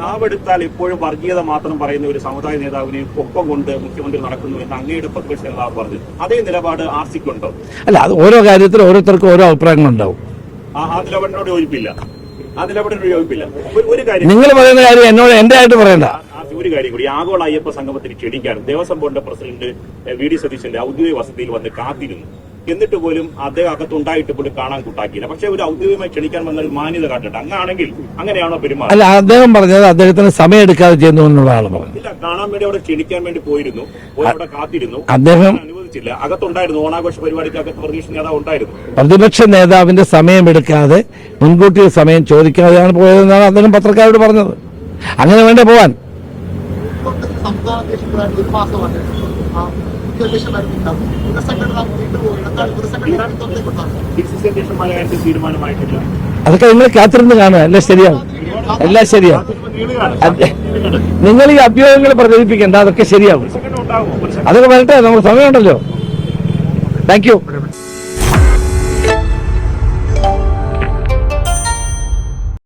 നാവെടുത്താൽ എപ്പോഴും വർഗീയത മാത്രം പറയുന്ന ഒരു സമുദായ നേതാവിനെ ഒപ്പം കൊണ്ട് മുഖ്യമന്ത്രി നടക്കുന്നു എന്ന് അങ്ങയുടെ പ്രതിപക്ഷ നേതാവ് പറഞ്ഞു. അതേ നിലപാട് ആർസിക്കുണ്ടോ? അല്ല, അത് ഓരോ കാര്യത്തിലും ഓരോരുത്തർക്കും ഓരോ അഭിപ്രായങ്ങളുണ്ടാവും. ആ നിലപാടിനോട് യോജിപ്പില്ല. ഒരു കാര്യം നിങ്ങൾ പറയുന്ന കാര്യം എന്നോട് എന്റെ ആയിട്ട് പറയണ്ട. ഒരു കാര്യം കൂടി, ആഗോള അയ്യപ്പ സംഗമത്തിന് ക്ഷണിക്കാൻ ദേവസ്വം ബോർഡിന്റെ പ്രസിഡന്റ് വി.ഡി. സതീശന്റെ ഔദ്യോഗിക വസതിയിൽ വന്ന് കാത്തിരുന്നു. എന്നിട്ട് പോലും അദ്ദേഹം അകത്തുണ്ടായിട്ട് പോലും കാണാൻ കൂട്ടാക്കിയില്ല. പക്ഷെ ഒരു ഔദ്യോഗികമായി ക്ഷണിക്കാൻ വന്നാൽ മാന്യത കാട്ടട്ടെ. അങ്ങനെയാണെങ്കിൽ അങ്ങനെയാണോ പെരുമാറുന്നത്? അല്ല, അദ്ദേഹം പറഞ്ഞത് അദ്ദേഹത്തിന് സമയം എടുക്കാതെ ചെയ്യുന്നു എന്നുള്ളതാണ് പറഞ്ഞത്. ഇല്ല, കാണാൻ വേണ്ടി അവിടെ ക്ഷണിക്കാൻ വേണ്ടി പോയിരുന്നു, അവിടെ കാത്തിരുന്നു, അദ്ദേഹം അനുവദിച്ചില്ല. അകത്തുണ്ടായിരുന്നു, ഓണാഘോഷ പരിപാടിക്ക് അകത്ത് പ്രതിപക്ഷ നേതാവ് ഉണ്ടായിരുന്നു. പ്രതിപക്ഷ നേതാവിന്റെ സമയമെടുക്കാതെ മുൻകൂട്ടി സമയം ചോദിക്കാതെയാണ് പോയതെന്നാണ് അദ്ദേഹം പത്രക്കാരോട് പറഞ്ഞത്. അങ്ങനെ വേണ്ടേ പോവാൻ? അതൊക്കെ നിങ്ങൾ കാത്തിരുന്ന് കാണുക. എല്ലാം ശരിയാവും, എല്ലാം ശരിയാവും. നിങ്ങൾ ഈ അഭ്യൂഹങ്ങൾ പ്രചരിപ്പിക്കേണ്ട, അതൊക്കെ ശരിയാവും. അതൊക്കെ വരട്ടെ, നമുക്ക് സമയമുണ്ടല്ലോ. Thank you.